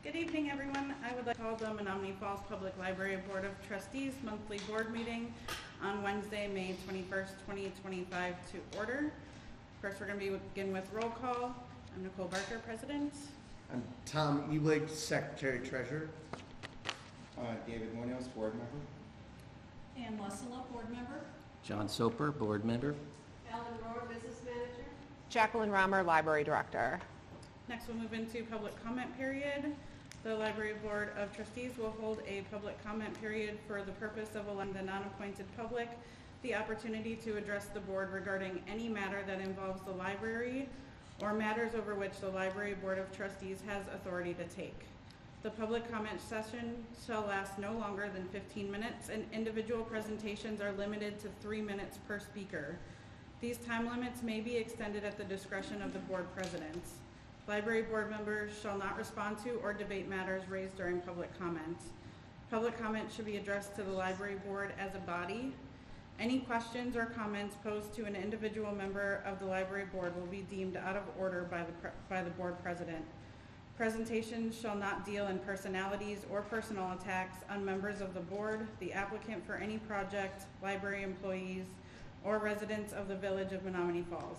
Good evening, everyone. I would like to call the Menomonee Falls Public Library Board of Trustees monthly board meeting on Wednesday, May 21st, 2025 to order. First, we're going to begin with roll call. I'm Nicole Barker, President. I'm Tom Eblig, Secretary Treasurer. David Munoz, Board Member. Ann Lessela, Board Member. John Soper, Board Member. Ellen Rohr, Business Manager. Jacqueline Romer, Library Director. Next, we'll move into public comment period. The Library Board of Trustees will hold a public comment period for the purpose of allowing the non-appointed public the opportunity to address the board regarding any matter that involves the library or matters over which the Library Board of Trustees has authority to take. The public comment session shall last no longer than 15 minutes, and individual presentations are limited to 3 minutes per speaker. These time limits may be extended at the discretion of the board presidents. Library board members shall not respond to or debate matters raised during public comments. Public comment should be addressed to the library board as a body. Any questions or comments posed to an individual member of the library board will be deemed out of order by the board president. Presentations shall not deal in personalities or personal attacks on members of the board, the applicant for any project, library employees, or residents of the village of Menomonee Falls.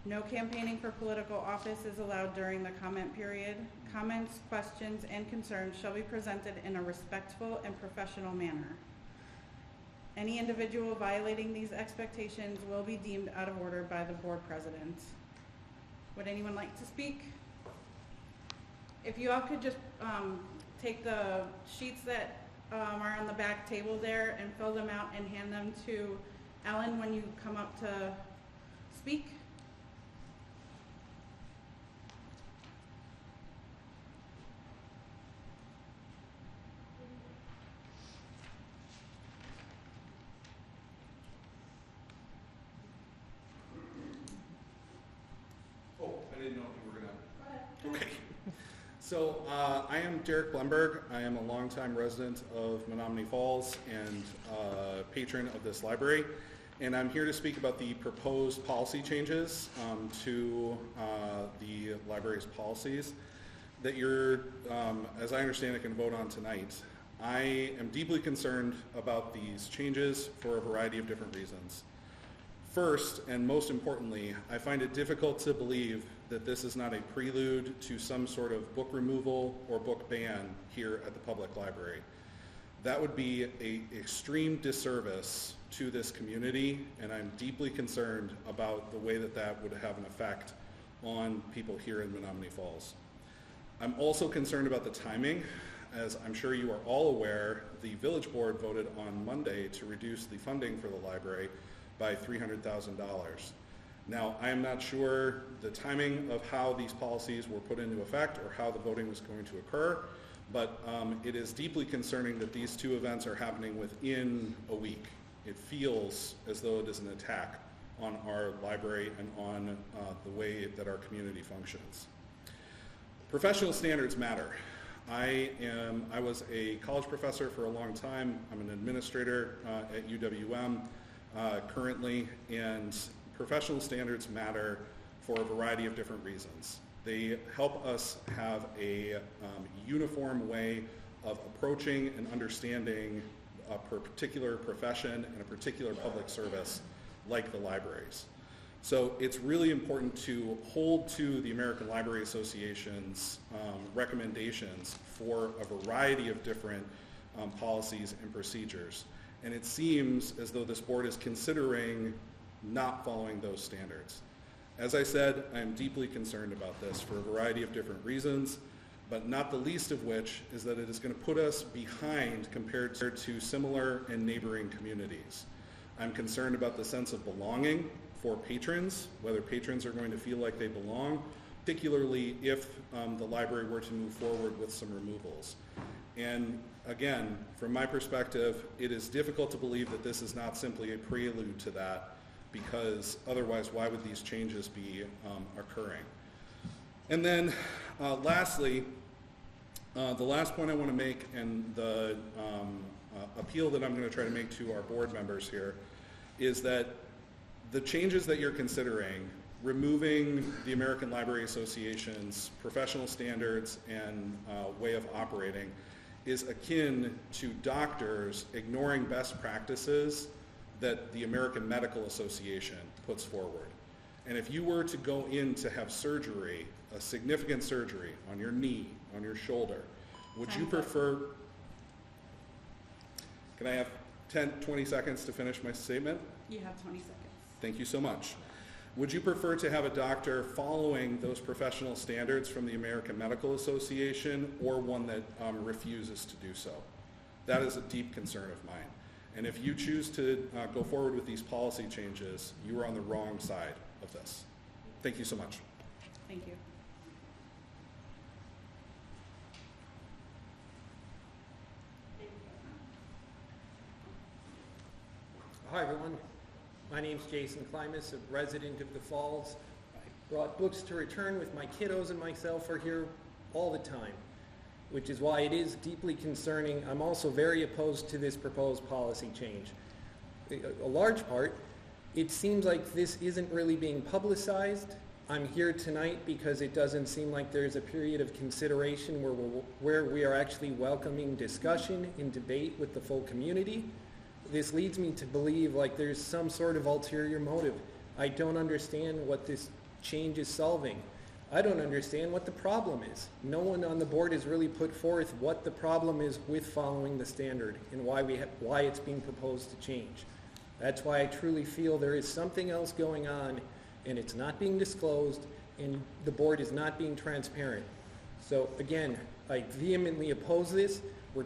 No campaigning for political office is allowed during the comment period. Comments, questions, and concerns shall be presented in a respectful and professional manner. Any individual violating these expectations will be deemed out of order by the board president. Would anyone like to speak? If you all could just take the sheets that are on the back table there and fill them out and hand them to Ellen when you come up to speak. I didn't know if you were going to. Okay. So I am Derek Blemberg. I am a longtime resident of Menomonee Falls and patron of this library. And I'm here to speak about the proposed policy changes to the library's policies that you're, as I understand it, can vote on tonight. I am deeply concerned about these changes for a variety of different reasons. First, and most importantly, I find it difficult to believe that this is not a prelude to some sort of book removal or book ban here at the public library. That would be an extreme disservice to this community, and I'm deeply concerned about the way that that would have an effect on people here in Menomonee Falls. I'm also concerned about the timing. As I'm sure you are all aware, the village board voted on Monday to reduce the funding for the library by $300,000. Now, I am not sure the timing of how these policies were put into effect or how the voting was going to occur, but it is deeply concerning that these two events are happening within a week. It feels as though it is an attack on our library and on the way that our community functions. Professional standards matter. I was a college professor for a long time. I'm an administrator at UWM. Currently, and professional standards matter for a variety of different reasons. They help us have a uniform way of approaching and understanding a particular profession and a particular public service like the libraries. So it's really important to hold to the American Library Association's recommendations for a variety of different policies and procedures. And it seems as though this board is considering not following those standards. As I said, I am deeply concerned about this for a variety of different reasons, but not the least of which is that it is going to put us behind compared to similar and neighboring communities. I'm concerned about the sense of belonging for patrons, whether patrons are going to feel like they belong, particularly if the library were to move forward with some removals. And again, from my perspective, it is difficult to believe that this is not simply a prelude to that, because otherwise, why would these changes be occurring? And then lastly, the last point I want to make, and the appeal that I'm going to try to make to our board members here, is that the changes that you're considering removing the American Library Association's professional standards and way of operating is akin to doctors ignoring best practices that the American Medical Association puts forward. And if you were to go in to have surgery, a significant surgery on your knee, on your shoulder, would you prefer, can I have 10, 20 seconds to finish my statement? You have 20 seconds. Thank you so much. Would you prefer to have a doctor following those professional standards from the American Medical Association or one that refuses to do so? That is a deep concern of mine. And if you choose to go forward with these policy changes, you are on the wrong side of this. Thank you so much. Thank you. Hi, everyone. My name's Jason Klimas, a resident of the Falls. I brought books to return with my kiddos and myself are here all the time, which is why it is deeply concerning. I'm also very opposed to this proposed policy change. A large part, it seems like this isn't really being publicized. I'm here tonight because it doesn't seem like there's a period of consideration where we are actually welcoming discussion and debate with the full community. This leads me to believe like there's some sort of ulterior motive. I don't understand what this change is solving. I don't understand what the problem is. No one on the board has really put forth what the problem is with following the standard and why it's being proposed to change. That's why I truly feel there is something else going on and it's not being disclosed and the board is not being transparent. So again, I vehemently oppose this. We're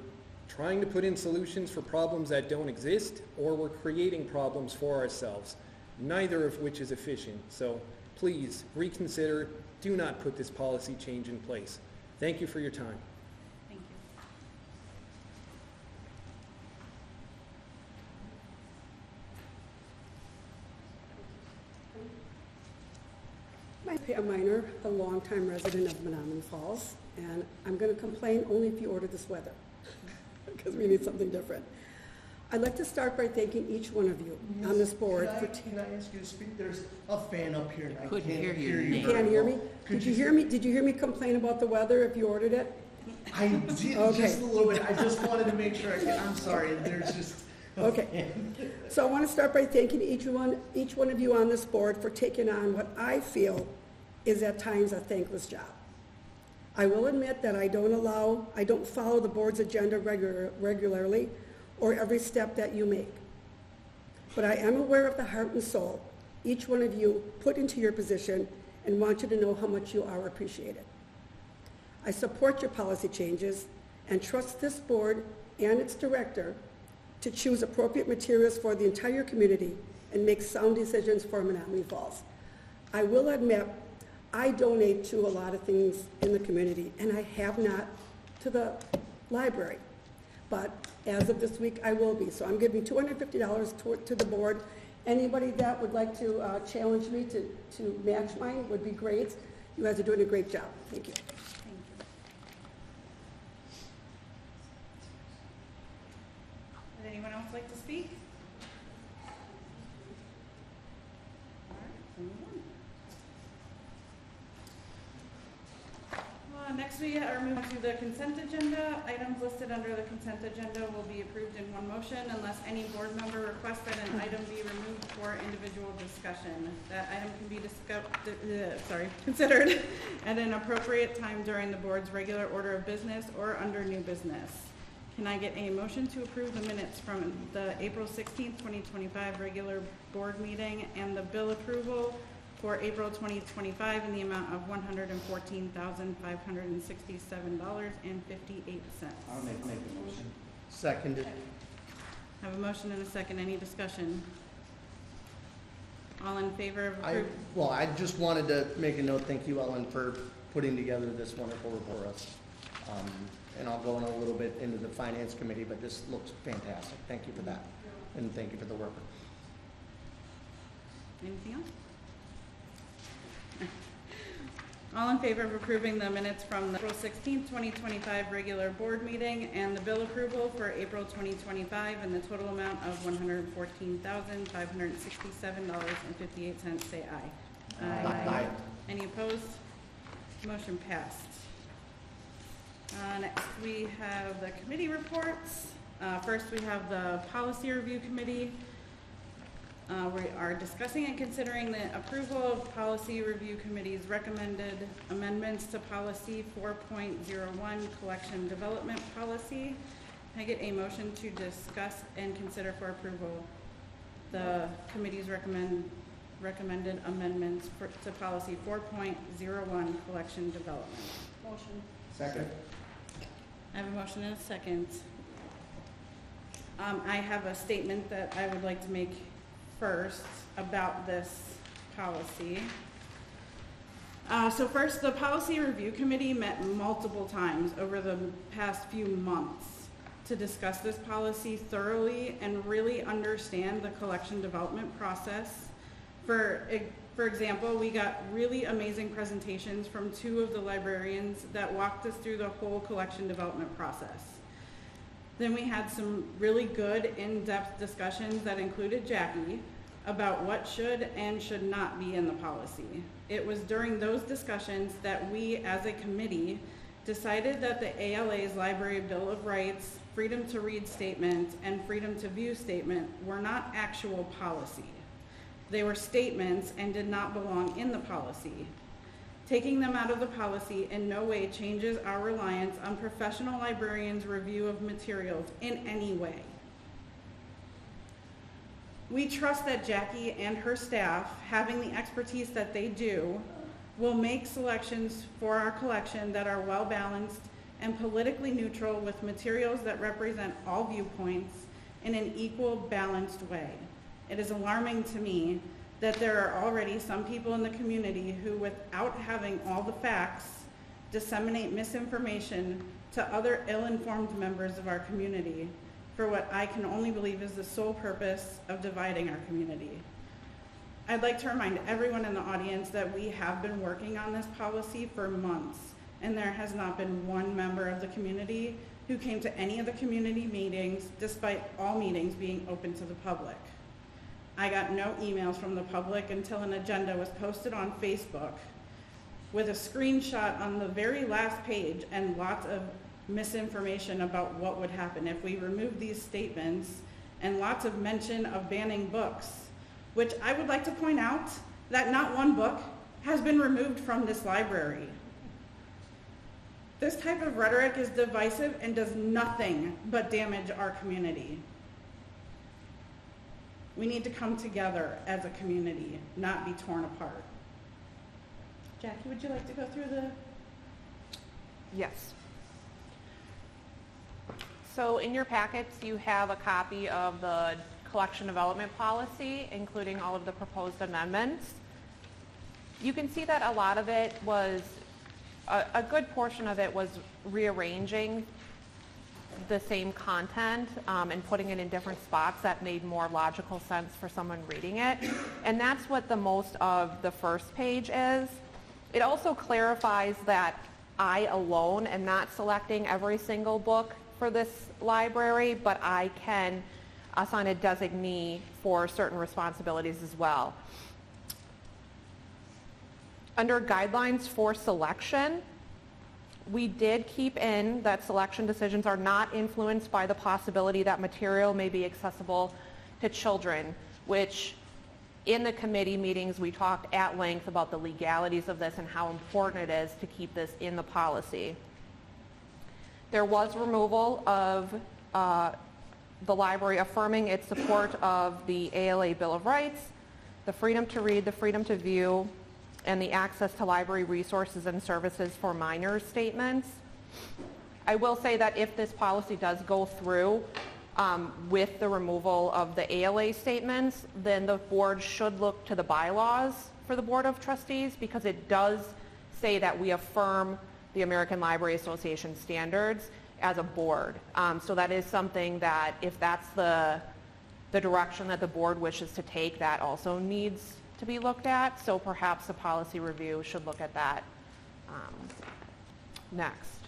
trying to put in solutions for problems that don't exist, or we're creating problems for ourselves, neither of which is efficient. So please reconsider. Do not put this policy change in place. Thank you for your time. Thank you. I'm Pam Miner, a longtime resident of Menomonee Falls, and I'm going to complain only if you order this weather, because we need something different. I'd like to start by thanking each one of you on this board for Can I ask you to speak? There's a fan up here and I Couldn't can't hear your you. name. You very can't hear well. me? Could Did you hear me? Did you hear me complain about the weather if you ordered it? I did Okay. just a little bit. I just wanted to make sure I could. I'm sorry. There's just. Okay. So I want to start by thanking each one of you on this board for taking on what I feel is at times a thankless job. I will admit that I don't follow the board's agenda regularly or every step that you make. But I am aware of the heart and soul each one of you put into your position and want you to know how much you are appreciated. I support your policy changes and trust this board and its director to choose appropriate materials for the entire community and make sound decisions for Menomonee Falls. I will admit, I donate to a lot of things in the community, and I have not to the library. But as of this week, I will be. So I'm giving $250 to the board. Anybody that would like to challenge me to match mine would be great. You guys are doing a great job. Thank you. Thank you. Would anyone else like to speak? All right, we'll move on. Next we are moving to the consent agenda. Items listed under the consent agenda will be approved in one motion unless any board member requests that an item be removed for individual discussion. That item can be considered at an appropriate time during the board's regular order of business or under new business. Can I get a motion to approve the minutes from the April 16th, 2025 regular board meeting and the bill approval for April 2025 in the amount of $114,567.58. I'll make the motion. Seconded. Have a motion and a second. Any discussion? All in favor of approval? Well, I just wanted to make a note. Thank you, Ellen, for putting together this wonderful report for us. And I'll go in a little bit into the finance committee, but this looks fantastic. Thank you for that. And thank you for the work. Anything else? All in favor of approving the minutes from the April 16th, 2025 regular board meeting and the bill approval for April 2025 in the total amount of $114,567.58, say aye. Aye. Any opposed? Motion passed. Next, we have the committee reports. First, we have the Policy Review Committee. We are discussing and considering the approval of Policy Review Committee's recommended amendments to Policy 4.01 Collection Development Policy. Can I get a motion to discuss and consider for approval the committee's recommended amendments to Policy 4.01 Collection Development? Motion. Second. I have a motion and a second. I have a statement that I would like to make first about this policy. So first, the Policy Review Committee met multiple times over the past few months to discuss this policy thoroughly and really understand the collection development process. For example, we got really amazing presentations from two of the librarians that walked us through the whole collection development process. Then we had some really good in-depth discussions that included Jackie about what should and should not be in the policy. It was during those discussions that we as a committee decided that the ALA's Library Bill of Rights, Freedom to Read Statement, and Freedom to View Statement were not actual policy. They were statements and did not belong in the policy. Taking them out of the policy in no way changes our reliance on professional librarians' review of materials in any way. We trust that Jackie and her staff, having the expertise that they do, will make selections for our collection that are well-balanced and politically neutral with materials that represent all viewpoints in an equal, balanced way. It is alarming to me that there are already some people in the community who, without having all the facts, disseminate misinformation to other ill-informed members of our community for what I can only believe is the sole purpose of dividing our community. I'd like to remind everyone in the audience that we have been working on this policy for months, and there has not been one member of the community who came to any of the community meetings, despite all meetings being open to the public. I got no emails from the public until an agenda was posted on Facebook with a screenshot on the very last page and lots of misinformation about what would happen if we removed these statements, and lots of mention of banning books, which I would like to point out that not one book has been removed from this library. This type of rhetoric is divisive and does nothing but damage our community. We need to come together as a community, not be torn apart. Jackie, would you like to go through the... Yes. So in your packets, you have a copy of the collection development policy, including all of the proposed amendments. You can see that a lot of it was, a good portion of it was rearranging the same content and putting it in different spots that made more logical sense for someone reading it. And that's what the most of the first page is. It also clarifies that I alone am not selecting every single book for this library, but I can assign a designee for certain responsibilities as well. Under guidelines for selection, we did keep in that selection decisions are not influenced by the possibility that material may be accessible to children, which in the committee meetings we talked at length about the legalities of this and how important it is to keep this in the policy. There was removal of the library affirming its support of the ALA Bill of Rights, the freedom to read, the freedom to view, and the access to library resources and services for minors statements. I will say that if this policy does go through with the removal of the ALA statements, then the board should look to the bylaws for the Board of Trustees, because it does say that we affirm the American Library Association standards as a board. So that is something that if that's the direction that the board wishes to take, that also needs to be looked at. So perhaps the policy review should look at that next.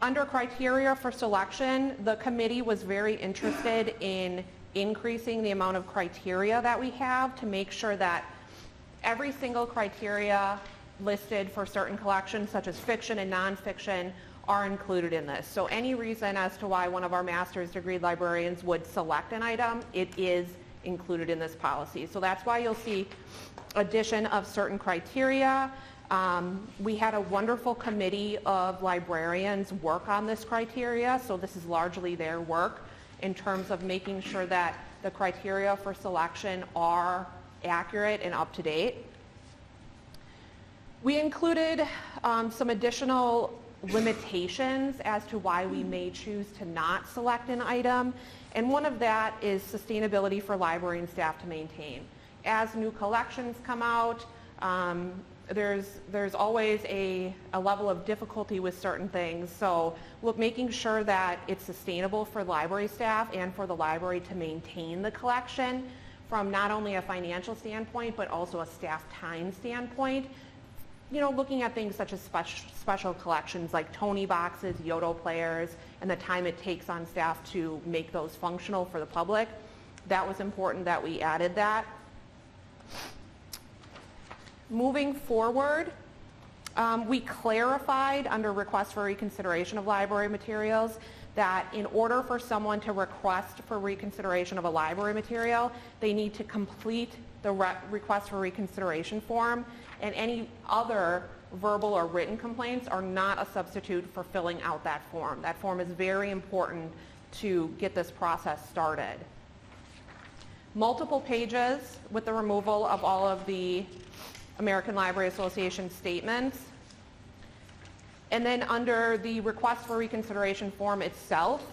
Under criteria for selection, the committee was very interested in increasing the amount of criteria that we have to make sure that Every single criteria listed for certain collections, such as fiction and nonfiction, are included in this. So any reason as to why one of our master's degree librarians would select an item, it is included in this policy. So that's why you'll see addition of certain criteria. We had a wonderful committee of librarians work on this criteria, so this is largely their work in terms of making sure that the criteria for selection are accurate and up to date. We included some additional limitations as to why we may choose to not select an item, and one of that is sustainability for library and staff to maintain. As new collections come out, there's always a level of difficulty with certain things, so making sure that it's sustainable for library staff and for the library to maintain the collection from not only a financial standpoint but also a staff time standpoint. You know, looking at things such as special collections like Tony boxes, Yoto players, and the time it takes on staff to make those functional for the public. That was important that we added that. Moving forward, we clarified under request for reconsideration of library materials that in order for someone to request for reconsideration of a library material, they need to complete the request for reconsideration form, and any other verbal or written complaints are not a substitute for filling out that form. That form is very important to get this process started. Multiple pages with the removal of all of the American Library Association statements. And then under the request for reconsideration form itself,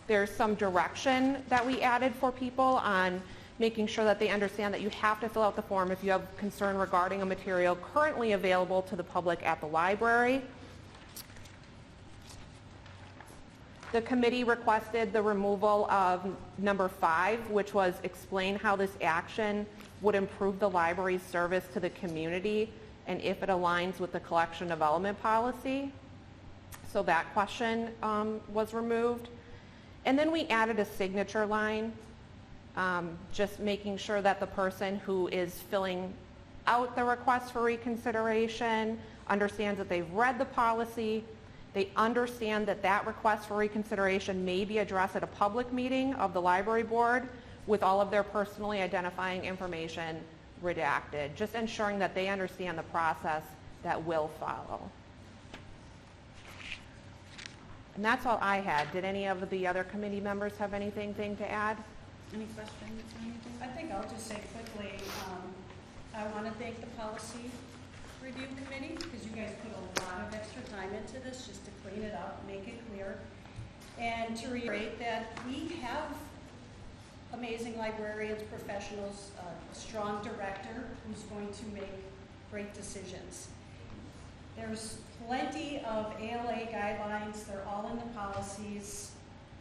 there's some direction that we added for people on making sure that they understand that you have to fill out the form if you have concern regarding a material currently available to the public at the library. The committee requested the removal of number 5, which was explain how this action would improve the library's service to the community and if it aligns with the collection development policy. So that question was removed. And then we added a signature line, just making sure that the person who is filling out the request for reconsideration understands that they've read the policy, they understand that that request for reconsideration may be addressed at a public meeting of the library board with all of their personally identifying information redacted, just ensuring that they understand the process that will follow. And that's all I had. Did any of the other committee members have anything to add? Any questions or anything? I think I'll just say quickly, I want to thank the policy review committee because you guys put a lot of extra time into this just to clean it up, make it clear, and to reiterate that we have amazing librarians, professionals, a strong director who's going to make great decisions. There's plenty of ALA guidelines, they're all in the policies,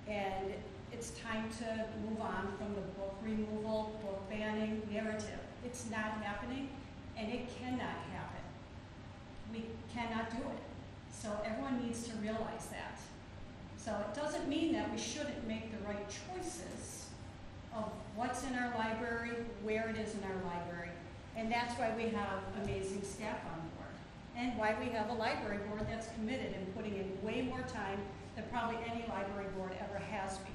and it's time to move on from the book removal, book banning narrative. It's not happening, and it cannot happen. We cannot do it. So everyone needs to realize that. So it doesn't mean that we shouldn't make the right choices of what's in our library, where it is in our library. And that's why we have amazing staff on board. And why we have a library board that's committed and putting in way more time than probably any library board ever has before.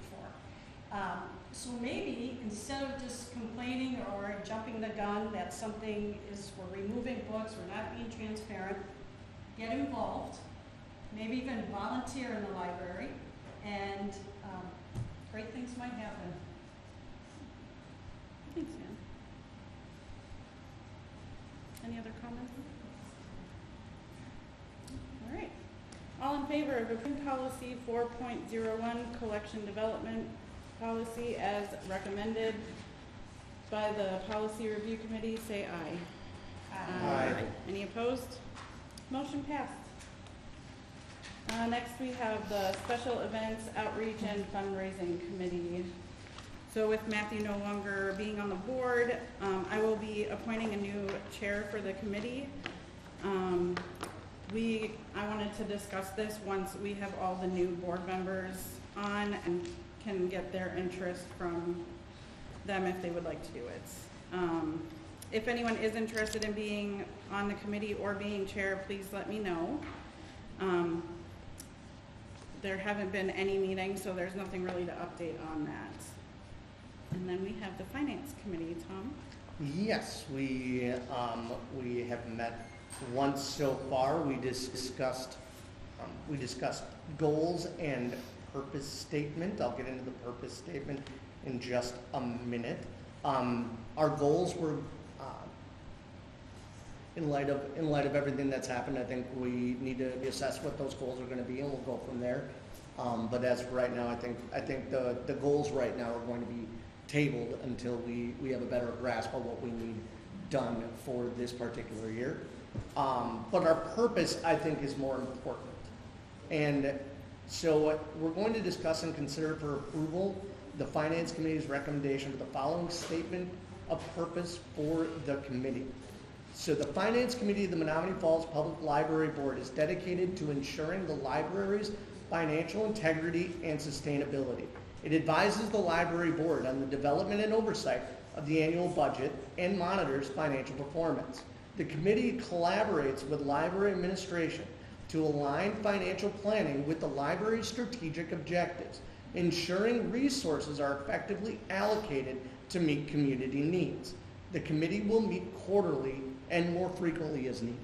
So maybe instead of just complaining or jumping the gun that something is, we're removing books, we're not being transparent, get involved, maybe even volunteer in the library, and great things might happen. Thanks, Ann. Any other comments? All right. All in favor of approving policy 4.01 collection development policy as recommended by the policy review committee, say aye. Aye. Any opposed? Motion passed. Next we have the special events outreach and fundraising committee. So with Matthew no longer being on the board, I will be appointing a new chair for the committee. I wanted to discuss this once we have all the new board members on and can get their interest from them if they would like to do it. If anyone is interested in being on the committee or being chair, please let me know. There haven't been any meetings, so there's nothing really to update on that. And then we have the finance committee, Tom. Yes, we have met once so far. We discussed goals and purpose statement. I'll get into the purpose statement in just a minute. Our goals were, in light of everything that's happened, I think we need to assess what those goals are going to be, and we'll go from there. But as of right now, I think the goals right now are going to be tabled until we have a better grasp of what we need done for this particular year. But our purpose, I think, is more important. And so we're going to discuss and consider for approval the Finance Committee's recommendation of the following statement of purpose for the committee. So the Finance Committee of the Menomonee Falls Public Library Board is dedicated to ensuring the library's financial integrity and sustainability. It advises the library board on the development and oversight of the annual budget and monitors financial performance. The committee collaborates with library administration to align financial planning with the library's strategic objectives, ensuring resources are effectively allocated to meet community needs. The committee will meet quarterly and more frequently as needed.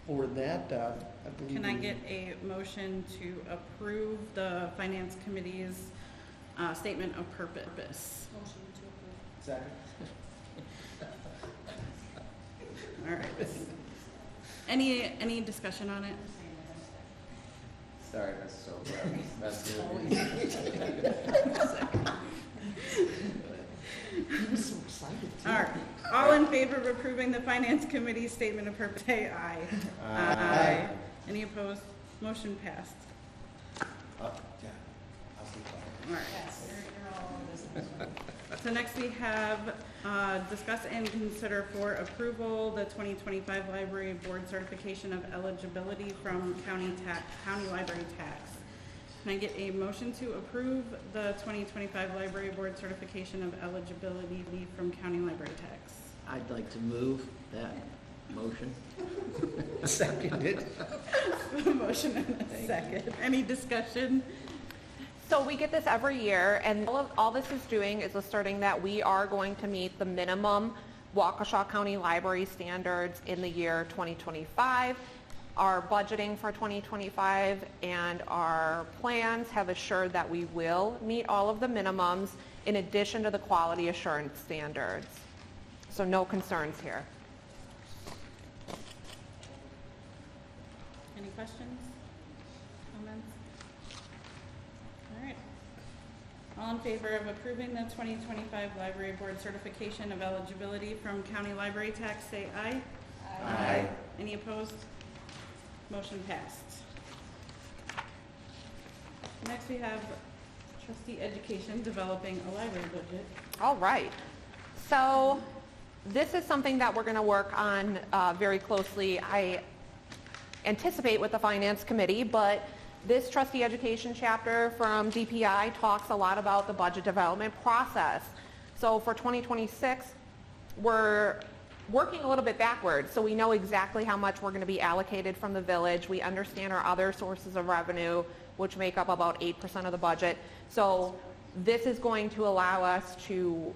For that, I believe. Can I get a motion to approve the finance committee's statement of purpose? Motion to approve. Second. All right. Any discussion on it? Sorry, that's so bad. That's He was so excited. Too. All right. All in favor of approving the finance committee's statement of purpose, say aye. Aye. Any opposed? Motion passed. Yeah, I'll see that. All right. Yes, you're all on business. So next we have discuss and consider for approval the 2025 Library Board certification of eligibility from county library tax. Can I get a motion to approve the 2025 Library Board certification of eligibility from county library tax? I'd like to move that motion. Seconded. Motion and a second. Any discussion? So we get this every year, and all this is doing is asserting that we are going to meet the minimum Waukesha County Library standards in the year 2025. Our budgeting for 2025 and our plans have assured that we will meet all of the minimums in addition to the quality assurance standards. So no concerns here. Any questions? Comments? All right. All in favor of approving the 2025 Library Board certification of eligibility from county library tax, say aye. Aye. Any opposed? Motion passed. Next we have trustee education, developing a library budget. All right. So this is something that we're going to work on very closely. I anticipate with the Finance Committee, but this trustee education chapter from DPI talks a lot about the budget development process. So for 2026, we're working a little bit backwards, so we know exactly how much we're going to be allocated from the village. We understand our other sources of revenue, which make up about 8% of the budget. So this is going to allow us to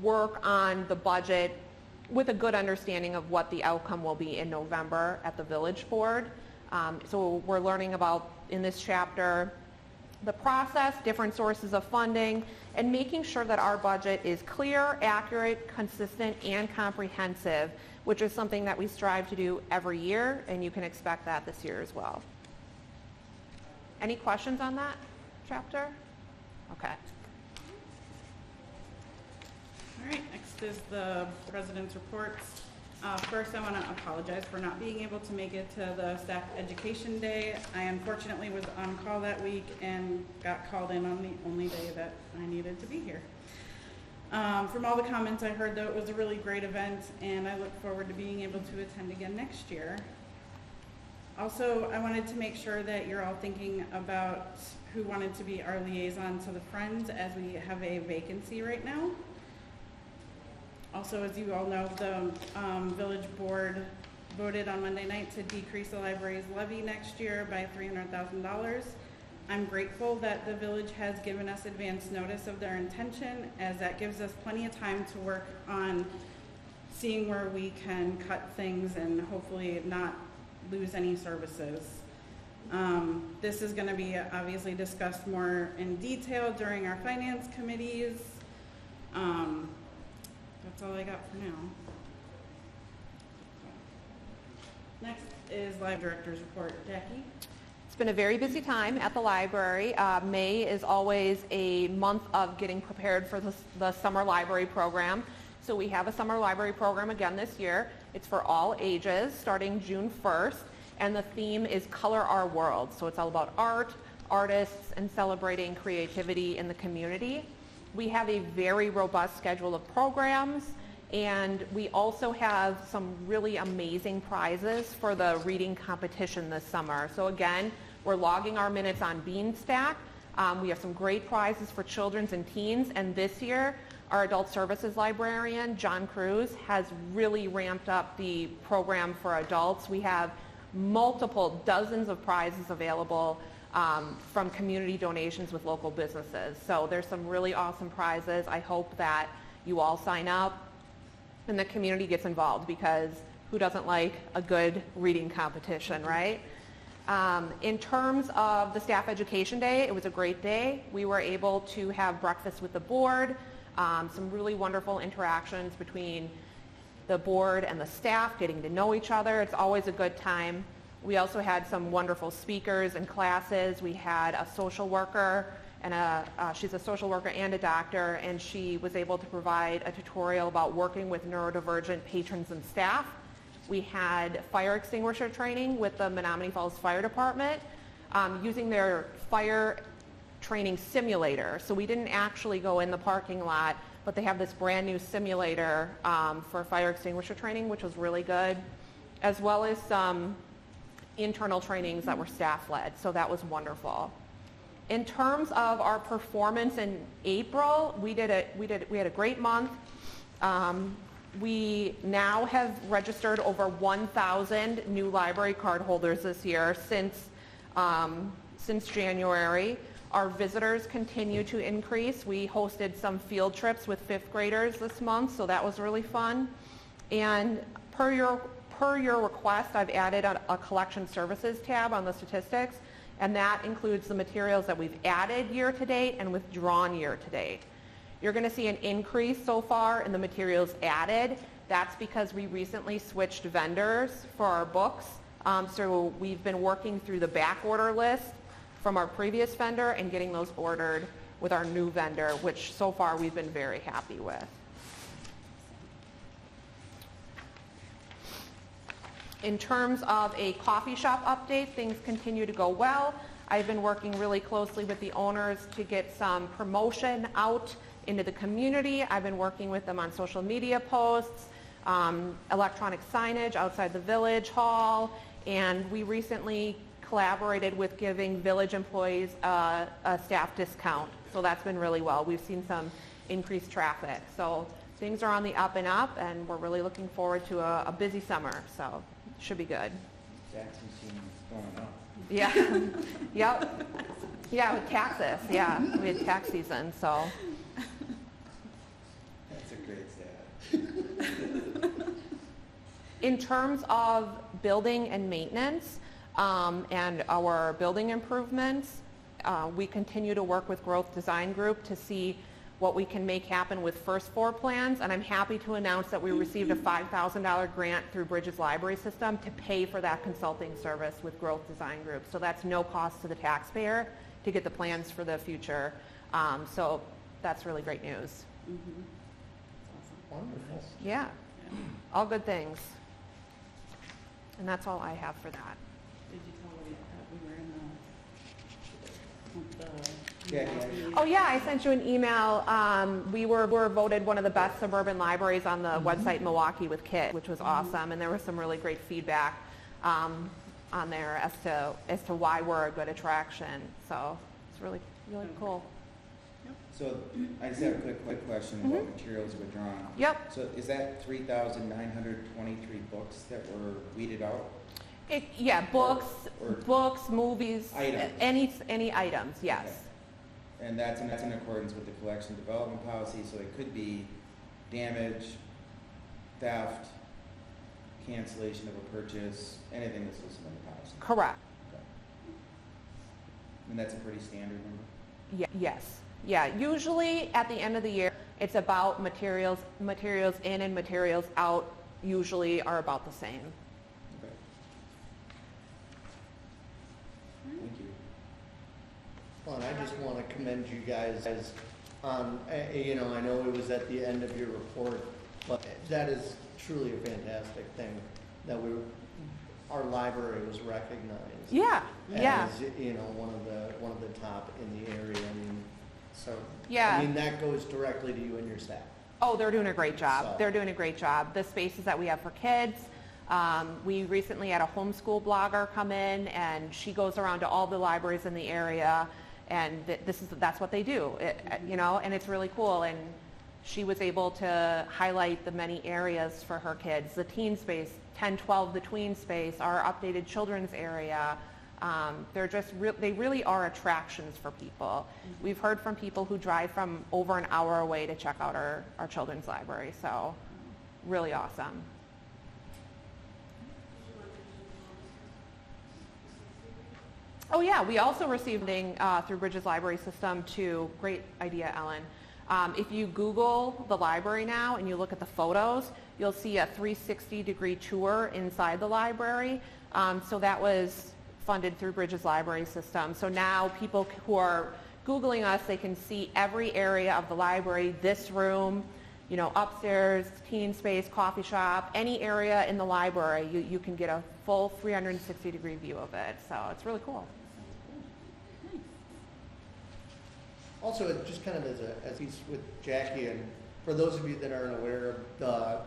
work on the budget with a good understanding of what the outcome will be in November at the village board. So we're learning about, in this chapter, the process, different sources of funding, and making sure that our budget is clear, accurate, consistent, and comprehensive, which is something that we strive to do every year, and you can expect that this year as well. Any questions on that chapter? Okay. All right, next is the president's reports. First, I want to apologize for not being able to make it to the staff education day. I unfortunately was on call that week and got called in on the only day that I needed to be here. From all the comments I heard, though, it was a really great event, and I look forward to being able to attend again next year. Also, I wanted to make sure that you're all thinking about who wanted to be our liaison to the Friends, as we have a vacancy right now. Also, as you all know, the village board voted on Monday night to decrease the library's levy next year by $300,000. I'm grateful that the village has given us advance notice of their intention, as that gives us plenty of time to work on seeing where we can cut things and hopefully not lose any services. This is going to be obviously discussed more in detail during our finance committees. That's all I got for now. Next is Live Director's Report. Jackie? It's been a very busy time at the library. May is always a month of getting prepared for the summer library program. So we have a summer library program again this year. It's for all ages, starting June 1st, and the theme is Color Our World. So it's all about art, artists, and celebrating creativity in the community. We have a very robust schedule of programs, and we also have some really amazing prizes for the reading competition this summer. So again, we're logging our minutes on Beanstack. We have some great prizes for children's and teens, and this year, our adult services librarian, John Cruz, has really ramped up the program for adults. We have multiple dozens of prizes available from community donations with local businesses. So there's some really awesome prizes. I hope that you all sign up and the community gets involved, because who doesn't like a good reading competition, right? In terms of the Staff Education Day, it was a great day. We were able to have breakfast with the board, some really wonderful interactions between the board and the staff, getting to know each other. It's always a good time. We also had some wonderful speakers and classes. We had a social worker, and she's a social worker and a doctor, and she was able to provide a tutorial about working with neurodivergent patrons and staff. We had fire extinguisher training with the Menomonee Falls Fire Department using their fire training simulator. So we didn't actually go in the parking lot, but they have this brand new simulator for fire extinguisher training, which was really good, as well as some internal trainings that were staff-led. So that was wonderful. In terms of our performance in April, we had a great month. We now have registered over 1,000 new library card holders this year since January. Our visitors continue to increase. We hosted some field trips with 5th graders this month, so that was really fun. And per your request, I've added a collection services tab on the statistics, and that includes the materials that we've added year to date and withdrawn year to date. You're going to see an increase so far in the materials added. That's because we recently switched vendors for our books. So we've been working through the back order list from our previous vendor and getting those ordered with our new vendor, which so far we've been very happy with. In terms of a coffee shop update, things continue to go well. I've been working really closely with the owners to get some promotion out into the community. I've been working with them on social media posts, electronic signage outside the village hall, and we recently collaborated with giving village employees a staff discount. So that's been really well. We've seen some increased traffic. So things are on the up and up, and we're really looking forward to a busy summer. So it should be good. Jackson seems going up. Yeah. Yep. Yeah, with taxes. Yeah, we had tax season, so. That's a great stat. In terms of building and maintenance and our building improvements, we continue to work with Growth Design Group to see what we can make happen with first floor plans, and I'm happy to announce that we received a $5,000 grant through Bridges Library System to pay for that consulting service with Growth Design Group. So that's no cost to the taxpayer to get the plans for the future. So that's really great news. Mm-hmm. Wonderful. Yeah, all good things. And that's all I have for that. Did you tell me that we were in the Yeah. Oh yeah, I sent you an email. We were voted one of the best suburban libraries on the website Milwaukee with Kit, which was awesome, and there was some really great feedback. on there as to why we're a good attraction. So it's really cool. So I just have a quick question about materials withdrawn. Yep. So is that 3,923 books that were weeded out? Books, movies, Items. any items, yes. Okay. And that's in accordance with the collection development policy, so it could be damage, theft, cancellation of a purchase, anything that's listed in the policy. Correct. Okay. And that's a pretty standard number? Yes. Yeah, usually at the end of the year, it's about materials in and materials out usually are about the same. Okay. Thank you. Well, and I just want to commend you guys on, you know, I know it was at the end of your report, but that is truly a fantastic thing that our library was recognized. Yeah. As, you know, one of the top in the area. I mean, so, Yeah. I mean, that goes directly to you and your staff. Oh, they're doing a great job. So- They're doing a great job. The spaces that we have for kids, we recently had a homeschool blogger come in, and she goes around to all the libraries in the area, and that's what they do, you know, and it's really cool. And she was able to highlight the many areas for her kids, the teen space, 10-12, the tween space, our updated children's area. They really are attractions for people. We've heard from people who drive from over an hour away to check out our children's library, so really awesome. Oh yeah, we also received funding through Bridges Library System to, great idea, Ellen. If you Google the library now and you look at the photos, you'll see a 360-degree tour inside the library. So that was funded through Bridges Library System. So now people who are Googling us, they can see every area of the library, this room, you know, upstairs, teen space, coffee shop, any area in the library, you can get a full 360-degree view of it. So it's really cool. Also, it just kind of as a piece with Jackie, and for those of you that aren't aware of the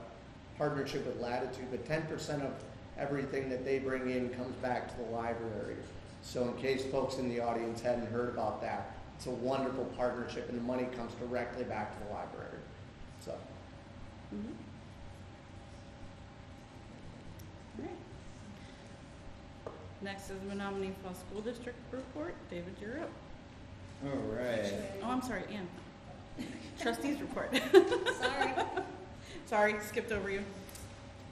partnership with Latitude, but 10% of everything that they bring in comes back to the library. So in case folks in the audience hadn't heard about that, it's a wonderful partnership, and the money comes directly back to the library. So. Mm-hmm. All right. Next is Menomonee Falls School District report. David, you're up. All right. Oh, I'm sorry, Ann. Trustees report. Sorry. Sorry, skipped over you.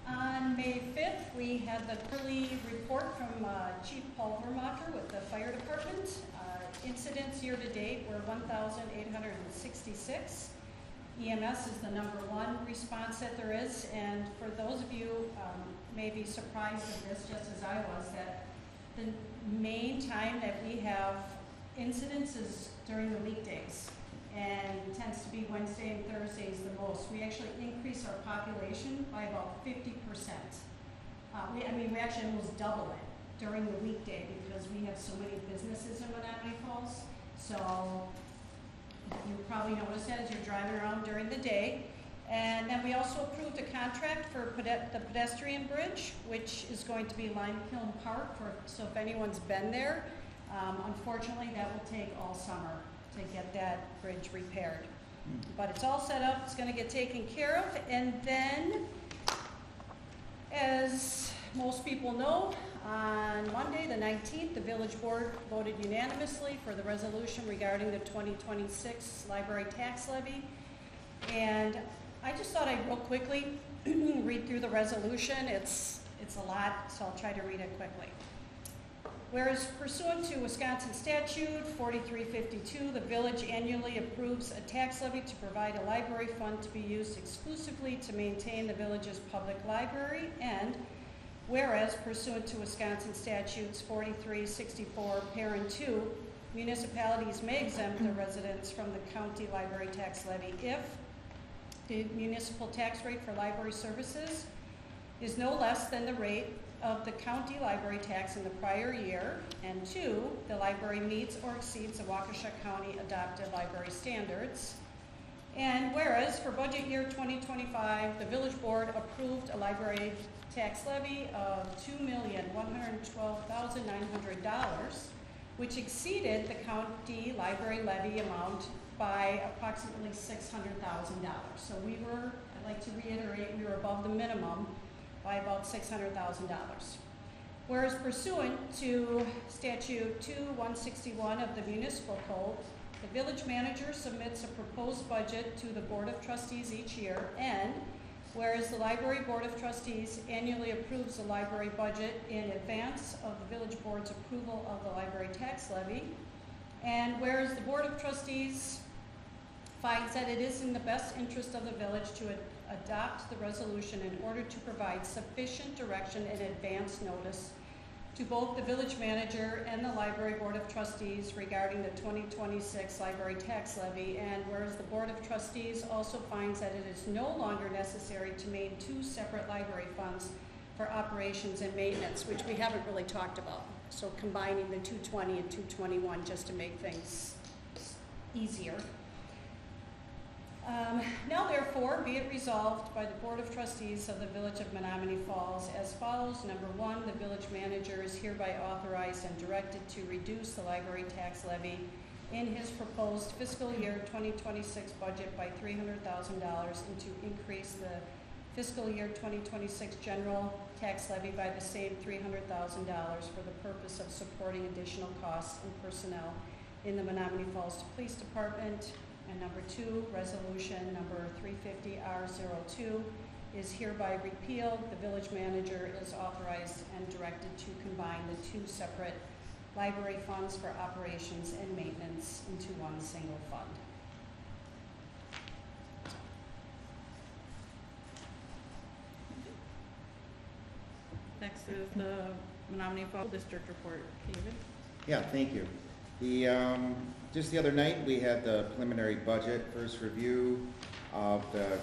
On May 5th, we had the quarterly report from Chief Paul Vermacher with the fire department. Incidents year to date were 1,866. EMS is the #1 response that there is, and for those of you may be surprised at this, just as I was, that the main time that we have incidents is during the weekdays, and it tends to be Wednesday and Thursdays the most. We actually increase our population by about 50%. We actually almost double it during the weekday because we have so many businesses in Menomonee Falls. So you probably noticed that as you're driving around during the day. And then we also approved a contract for the pedestrian bridge, which is going to be Lime Kiln Park. So if anyone's been there, unfortunately that will take all summer to get that bridge repaired. But it's all set up, it's going to get taken care of. And then, as most people know, on Monday, the 19th, the village board voted unanimously for the resolution regarding the 2026 library tax levy. And I just thought I'd real quickly read through the resolution. It's a lot, so I'll try to read it quickly. Whereas pursuant to Wisconsin statute 4352, the village annually approves a tax levy to provide a library fund to be used exclusively to maintain the village's public library, and whereas pursuant to Wisconsin statutes 4364 parent 2, municipalities may exempt their residents from the county library tax levy if the municipal tax rate for library services is no less than the rate of the county library tax in the prior year, and 2, the library meets or exceeds the Waukesha County adopted library standards. And whereas for budget year 2025, the village board approved a library tax levy of $2,112,900, which exceeded the county library levy amount by approximately $600,000. So we were, I'd like to reiterate, we were above the minimum by about $600,000. Whereas pursuant to Statute 2161 of the Municipal Code, the village manager submits a proposed budget to the Board of Trustees each year, and whereas the Library Board of Trustees annually approves the library budget in advance of the village board's approval of the library tax levy, and whereas the Board of Trustees finds that it is in the best interest of the village to adopt the resolution in order to provide sufficient direction and advance notice to both the village manager and the Library Board of Trustees regarding the 2026 library tax levy, and whereas the Board of Trustees also finds that it is no longer necessary to maintain two separate library funds for operations and maintenance, which we haven't really talked about. So combining the 220 and 221 just to make things easier. Now therefore, be it resolved by the Board of Trustees of the Village of Menomonee Falls as follows. Number one, the village manager is hereby authorized and directed to reduce the library tax levy in his proposed fiscal year 2026 budget by $300,000 and to increase the fiscal year 2026 general tax levy by the same $300,000 for the purpose of supporting additional costs and personnel in the Menomonee Falls Police Department. And number two, resolution number 350R02 is hereby repealed. The village manager is authorized and directed to combine the two separate library funds for operations and maintenance into one single fund. Next is the Menomonee Falls District Report. David? Yeah, thank you. Just the other night, we had the preliminary budget first review of the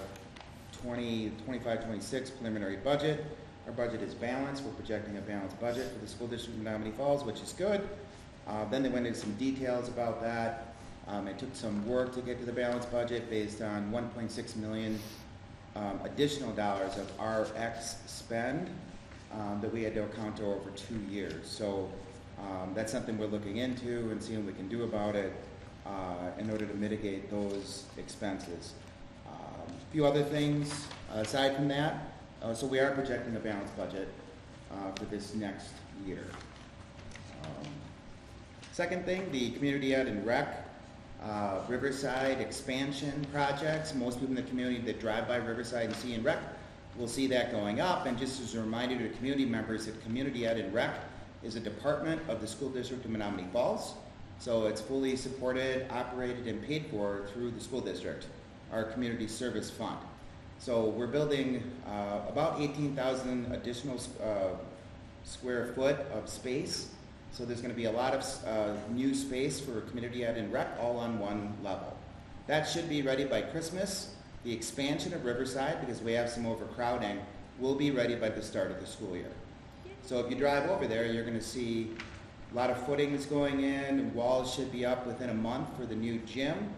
25-26 preliminary budget. Our budget is balanced. We're projecting a balanced budget for the school district of Menomonee Falls, which is good. Then they went into some details about that. It took some work to get to the balanced budget based on 1.6 million additional dollars of RX spend that we had to account to over 2 years. So that's something we're looking into and seeing what we can do about it in order to mitigate those expenses. A few other things aside from that. So we are projecting a balanced budget for this next year. Second thing, the community ed and rec Riverside expansion projects. Most people in the community that drive by Riverside and see and rec will see that going up. And just as a reminder to community members that community ed and rec is a department of the school district of Menomonee Falls. So it's fully supported, operated, and paid for through the school district, our community service fund. So we're building about 18,000 additional square foot of space. So there's going to be a lot of new space for community ed and rec all on one level. That should be ready by Christmas. The expansion of Riverside, because we have some overcrowding, will be ready by the start of the school year. So if you drive over there, you're going to see a lot of footings going in, and walls should be up within a month for the new gym,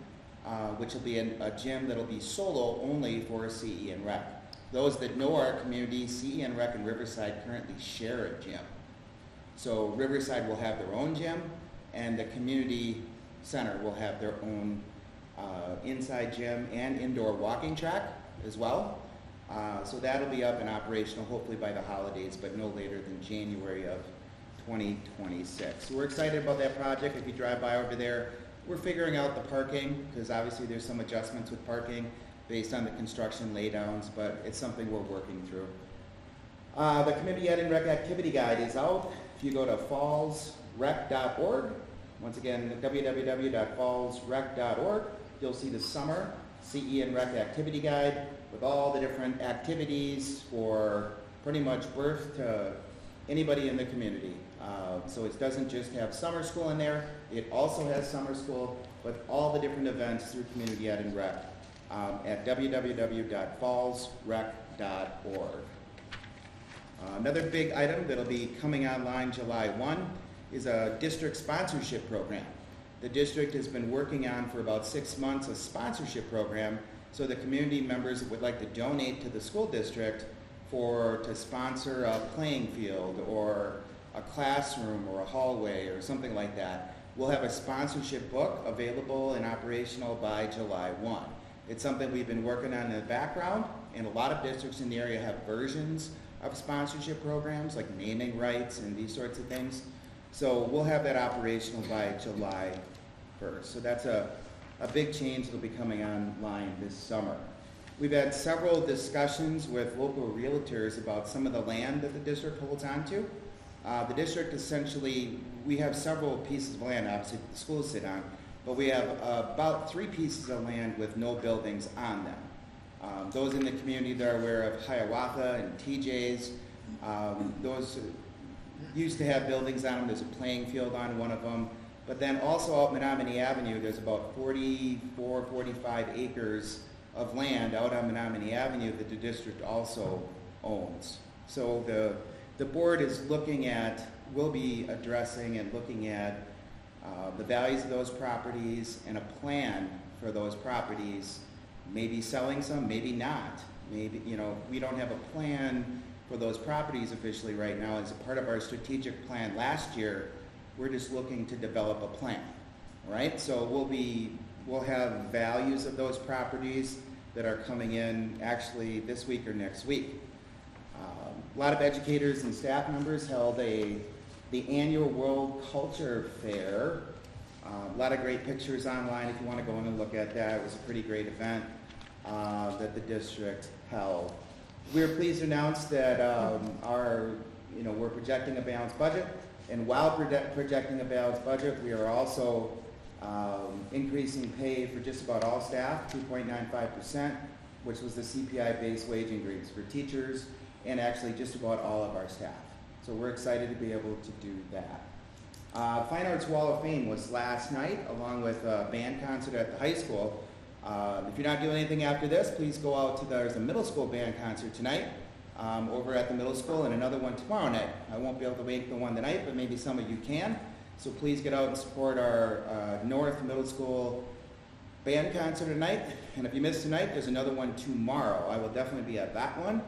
which will be a gym that will be solo only for CE and Rec. Those that know our community, CE and Rec and Riverside currently share a gym. So Riverside will have their own gym, and the community center will have their own inside gym and indoor walking track as well. So that'll be up and operational hopefully by the holidays, but no later than January of 2026. So we're excited about that project. If you drive by over there, we're figuring out the parking, because obviously there's some adjustments with parking based on the construction laydowns, but it's something we're working through. The Community Ed and Rec Activity Guide is out. If you go to fallsrec.org, once again, www.fallsrec.org, you'll see the summer CE and Rec Activity Guide with all the different activities for pretty much birth to anybody in the community. So it doesn't just have summer school in there, it also has summer school with all the different events through Community Ed and Rec at www.fallsrec.org. Another big item that'll be coming online July 1 is a district sponsorship program. The district has been working on for about 6 months a sponsorship program so the community members that would like to donate to the school district to sponsor a playing field or a classroom or a hallway or something like that, we'll have a sponsorship book available and operational by July 1. It's something we've been working on in the background, and a lot of districts in the area have versions of sponsorship programs like naming rights and these sorts of things. So we'll have that operational by July 1st. So that's a big change that'll be coming online this summer. We've had several discussions with local realtors about some of the land that the district holds on to. The district essentially, we have several pieces of land, obviously, that the schools sit on, but we have about 3 pieces of land with no buildings on them. Those in the community that are aware of Hiawatha and TJ's, those used to have buildings on them. There's a playing field on one of them. But then also out Menomonee Avenue, there's about 44, 45 acres of land out on Menomonee Avenue that the district also owns. So the board is looking at, will be addressing and looking at the values of those properties and a plan for those properties, maybe selling some, maybe not. Maybe, you know, we don't have a plan for those properties officially right now. As a part of our strategic plan last year, we're just looking to develop a plan, right? So we'll have values of those properties that are coming in actually this week or next week. A lot of educators and staff members held the annual World Culture Fair. A lot of great pictures online if you want to go in and look at that. It was a pretty great event that the district held. We're pleased to announce that we're projecting a balanced budget, and while projecting a balanced budget, we are also increasing pay for just about all staff, 2.95%, which was the CPI-based wage increase for teachers and actually just about all of our staff. So we're excited to be able to do that. Fine Arts Wall of Fame was last night, along with a band concert at the high school. If you're not doing anything after this, please go out there's a middle school band concert tonight over at the middle school, and another one tomorrow night. I won't be able to make the one tonight, but maybe some of you can. So please get out and support our North Middle School band concert tonight. And if you miss tonight, there's another one tomorrow. I will definitely be at that one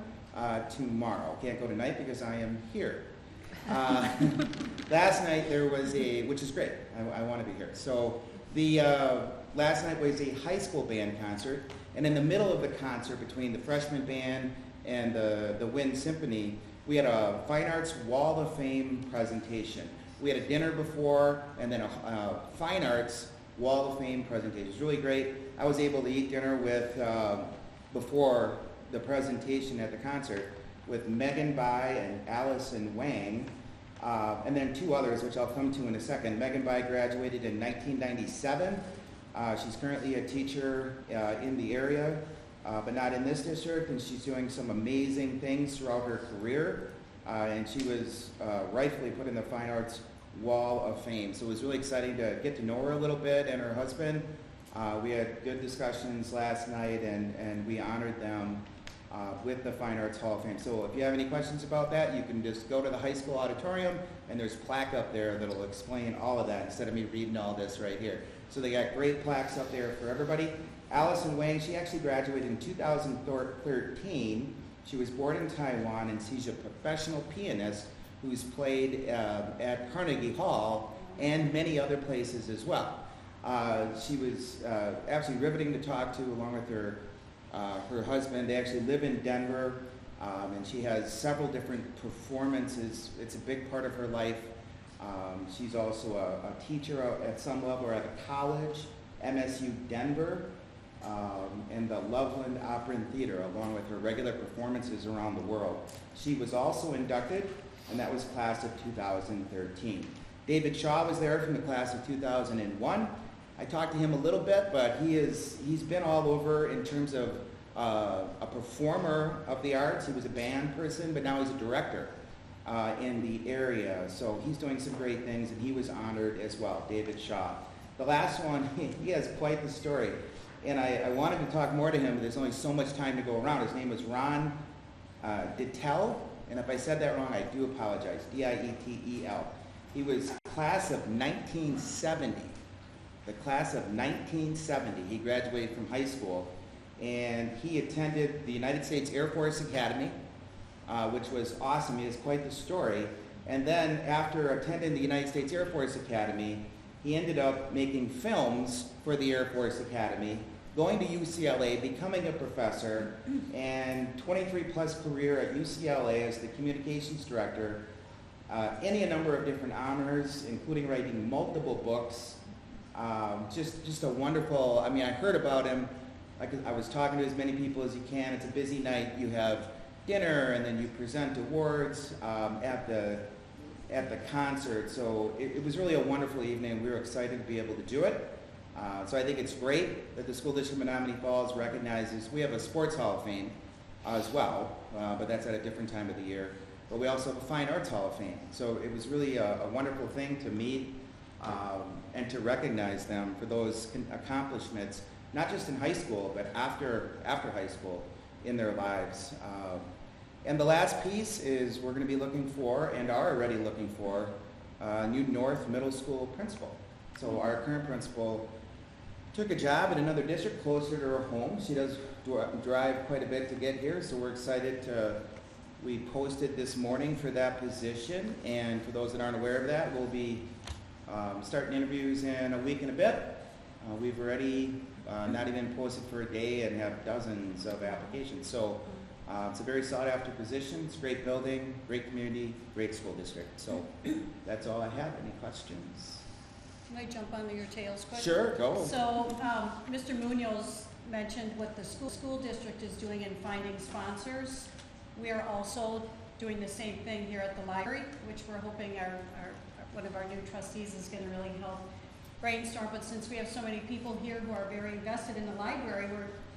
tomorrow. Can't go tonight because I am here. Last night there was which is great. I want to be here. So last night was a high school band concert, and in the middle of the concert between the freshman band and the Wind Symphony, we had a Fine Arts Wall of Fame presentation. We had a dinner before, and then a Fine Arts Wall of Fame presentation. It was really great. I was able to eat dinner with, before the presentation at the concert, with Megan Bai and Allison Wang, and then 2 others, which I'll come to in a second. Megan Bai graduated in 1997. She's currently a teacher in the area, but not in this district, and she's doing some amazing things throughout her career, and she was rightfully put in the Fine Arts Wall of Fame. So it was really exciting to get to know her a little bit and her husband. We had good discussions last night, and we honored them with the Fine Arts Hall of Fame. So if you have any questions about that, you can just go to the high school auditorium, and there's plaque up there that'll explain all of that instead of me reading all this right here. So they got great plaques up there for everybody. Allison Wang, she actually graduated in 2013. She was born in Taiwan, and she's a professional pianist who's played at Carnegie Hall and many other places as well. She was absolutely riveting to talk to, along with her husband. They actually live in Denver, and she has several different performances. It's a big part of her life. She's also a teacher at some level at a college, MSU Denver, and the Loveland Opera and Theater, along with her regular performances around the world. She was also inducted, and that was class of 2013. David Shaw was there from the class of 2001. I talked to him a little bit, but he's been all over in terms of a performer of the arts. He was a band person, but now he's a director in the area. So he's doing some great things, and he was honored as well, David Shaw. The last one, he has quite the story. And I wanted to talk more to him, but there's only so much time to go around. His name was Ron Dittel, and if I said that wrong, I do apologize, D-I-E-T-E-L. He was class of 1970. The class of 1970. He graduated from high school, and he attended the United States Air Force Academy, which was awesome. He has quite the story. And then after attending the United States Air Force Academy, he ended up making films for the Air Force Academy, going to UCLA, becoming a professor, and 23-plus career at UCLA as the communications director, any number of different honors, including writing multiple books. Just a wonderful, I mean, I heard about him. I was talking to as many people as you can. It's a busy night. You have dinner, and then you present awards at the concert. So it was really a wonderful evening. We were excited to be able to do it. So I think it's great that the School District of Menomonee Falls recognizes, we have a Sports Hall of Fame as well, but that's at a different time of the year. But we also have a Fine Arts Hall of Fame. So it was really a wonderful thing to meet and to recognize them for those accomplishments, not just in high school, but after high school in their lives. And the last piece is we're going to be looking for, and are already looking for, a new North Middle School principal. So our current principal took a job in another district closer to her home. She does drive quite a bit to get here, so we're excited we posted this morning for that position, and for those that aren't aware of that, we'll be starting interviews in a week and a bit. We've already not even posted for a day and have dozens of applications. So it's a very sought after position. It's a great building, great community, great school district. So that's all I have. Any questions? Can I jump onto your tails quick? Sure, go. So, Mr. Munoz mentioned what the school district is doing in finding sponsors. We are also doing the same thing here at the library, which we're hoping one of our new trustees is going to really help brainstorm. But since we have so many people here who are very invested in the library,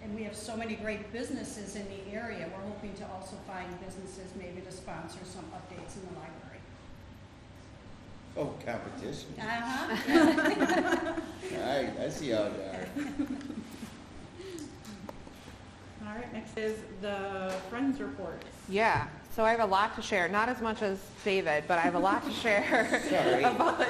and we have so many great businesses in the area, we're hoping to also find businesses maybe to sponsor some updates in the library. Oh, competition. Uh-huh. I see how they are. All right, next is the Friends report. Yeah, so I have a lot to share, not as much as David, but I have a lot to share Sorry. about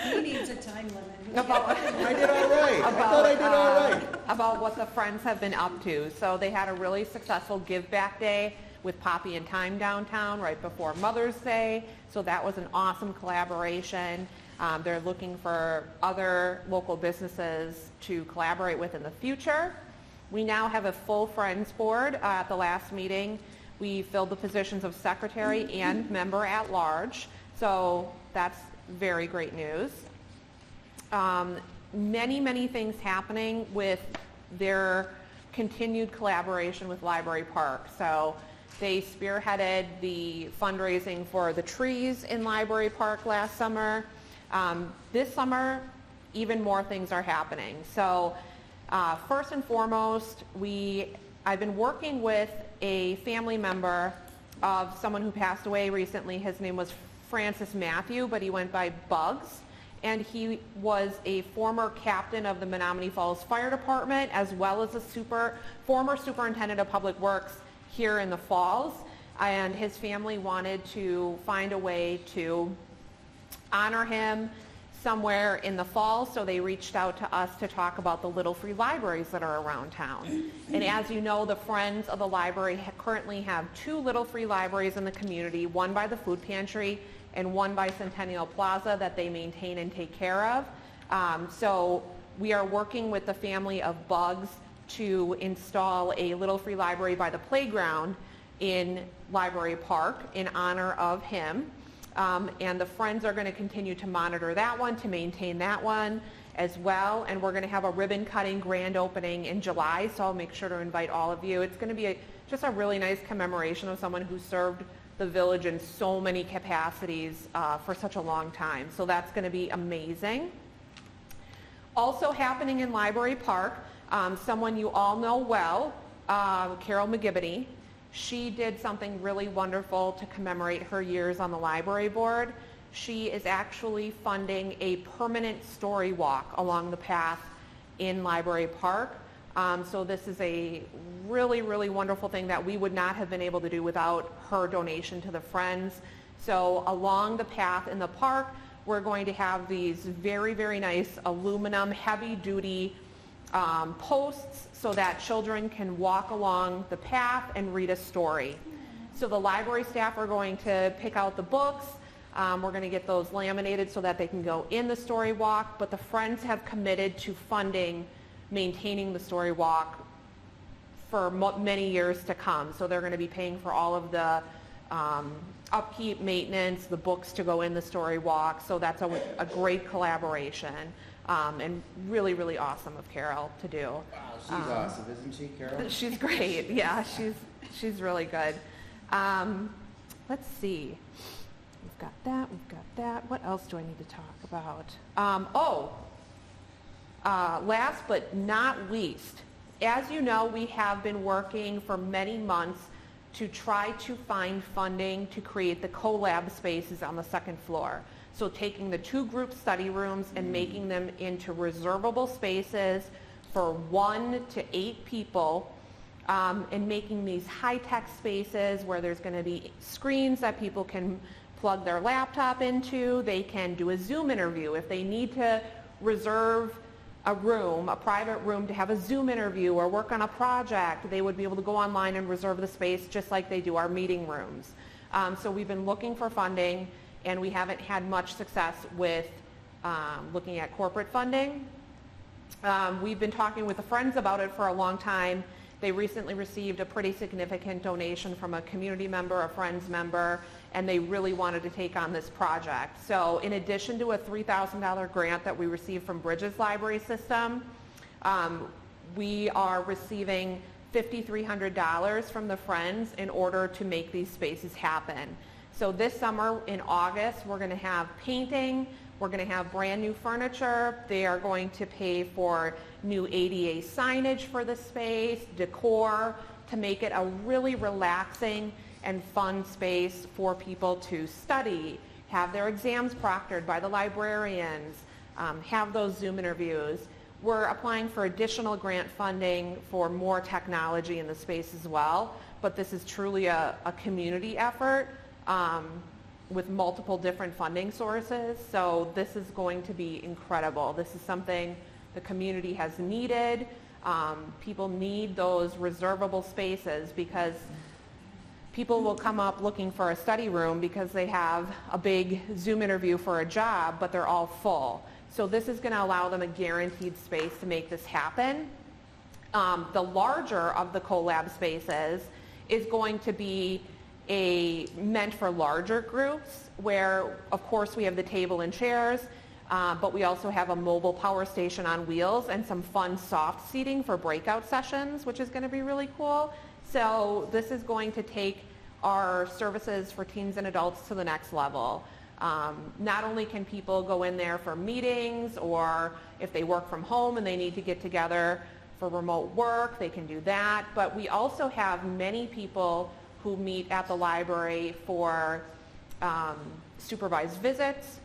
He needs a time limit. I did all right. I thought I did all right. about what the Friends have been up to. So they had a really successful Give Back Day with Poppy and Time downtown right before Mother's Day. So that was an awesome collaboration. They're looking for other local businesses to collaborate with in the future. We now have a full Friends board. At the last meeting, we filled the positions of secretary and member at large. So that's very great news. Many things happening with their continued collaboration with Library Park. So they spearheaded the fundraising for the trees in Library Park last summer. This summer, even more things are happening. So first and foremost, I've been working with a family member of someone who passed away recently. His name was Francis Matthew, but he went by Bugs. And he was a former captain of the Menomonee Falls Fire Department, as well as a former superintendent of public works here in the Falls. And his family wanted to find a way to honor him somewhere in the fall, so they reached out to us to talk about the little free libraries that are around town. And as you know, the Friends of the Library currently have 2 little free libraries in the community, one by the food pantry and one by Centennial Plaza that they maintain and take care of. So we are working with the family of Bugs to install a little free library by the playground in Library Park in honor of him. And the Friends are going to continue to monitor that one, to maintain that one as well. And we're going to have a ribbon cutting grand opening in July, so I'll make sure to invite all of you. It's going to be just a really nice commemoration of someone who served the village in so many capacities for such a long time. So that's going to be amazing. Also happening in Library Park, someone you all know well, Carol McGibbony. She did something really wonderful to commemorate her years on the library board. She is actually funding a permanent story walk along the path in Library Park. So this is a really wonderful thing that we would not have been able to do without her donation to the Friends. So along the path in the park, we're going to have these very nice aluminum heavy-duty posts so that children can walk along the path and read a story. So the library staff are going to pick out the books. We're going to get those laminated so that they can go in the story walk, but the Friends have committed to funding maintaining the story walk for many years to come. So they're going to be paying for all of the upkeep, maintenance, the books to go in the story walk. So that's a great collaboration and really, really awesome of Carol to do. Wow, she's awesome, isn't she, Carol? She's great. Yeah, she's really good. Let's see. We've got that. We've got that. What else do I need to talk about? Last but not least, as you know, we have been working for many months to try to find funding to create the collab spaces on the second floor. So taking the 2 group study rooms and making them into reservable spaces for 1 to 8 people, and making these high-tech spaces where there's going to be screens that people can plug their laptop into. They can do a Zoom interview. If they need to reserve a room, a private room, to have a Zoom interview or work on a project, they would be able to go online and reserve the space just like they do our meeting rooms. So we've been looking for funding, and we haven't had much success with looking at corporate funding. We've been talking with the Friends about it for a long time. They recently received a pretty significant donation from a community member, a Friends member, and they really wanted to take on this project. So in addition to a $3,000 grant that we received from Bridges Library System, we are receiving $5,300 from the Friends in order to make these spaces happen. So this summer in August, we're going to have painting, we're going to have brand new furniture. They are going to pay for new ADA signage for the space, decor, to make it a really relaxing and fun space for people to study, have their exams proctored by the librarians, have those Zoom interviews. We're applying for additional grant funding for more technology in the space as well, but this is truly a community effort with multiple different funding sources. So this is going to be incredible. This is something the community has needed. People need those reservable spaces because people will come up looking for a study room because they have a big Zoom interview for a job, but they're all full. So this is going to allow them a guaranteed space to make this happen. The larger of the collab spaces is going to be meant for larger groups where, of course, we have the table and chairs, but we also have a mobile power station on wheels and some fun soft seating for breakout sessions, which is going to be really cool. So this is going to take our services for teens and adults to the next level. Not only can people go in there for meetings, or if they work from home and they need to get together for remote work, they can do that, but we also have many people who meet at the library for supervised visits,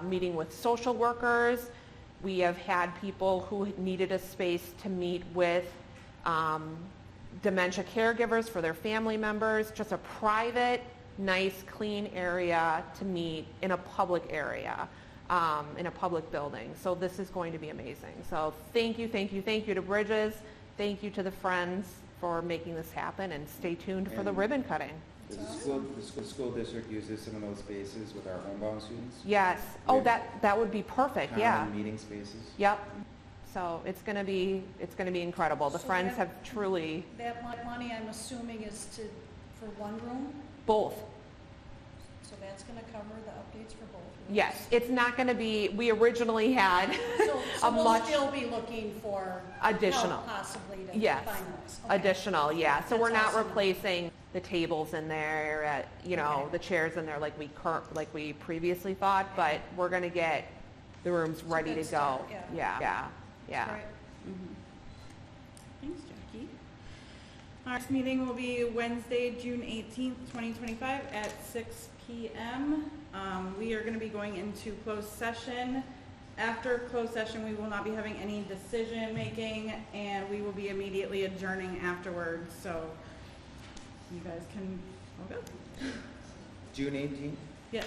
meeting with social workers. We have had people who needed a space to meet with dementia caregivers for their family members, just a private, nice, clean area to meet in a public area, in a public building. So this is going to be amazing. So thank you to Bridges. Thank you to the Friends for making this happen, and stay tuned for the ribbon cutting. Does the school district uses some of those spaces with our homebound students? Yes. Oh, that would be perfect. Yeah. Common meeting spaces? Yep. So it's going to be incredible. The So Friends have truly That money, I'm assuming, is for one room, both. so that's gonna cover the updates for both rooms? Yes. It's not going to be. We originally had So a we'll much still be looking for additional. help possibly to Yes. finalize? Okay. Additional, yeah. So That's we're not awesome. replacing the tables in there, Okay. the chairs in there like we previously thought, but we're going to get the rooms ready to good go. start, Yeah. Right. Thanks, Jackie. Our next meeting will be Wednesday, June 18th, 2025 at 6 p.m. We are going to be going into closed session. After closed session, we will not be having any decision making, and we will be immediately adjourning afterwards. So you guys can all go. June 18th? Yes.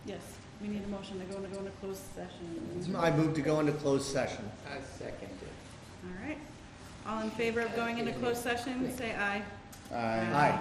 Yes. We need a motion to go into closed session. I move to go into closed session. I second it. All right. All in favor of going into closed session, say aye. Aye. Aye.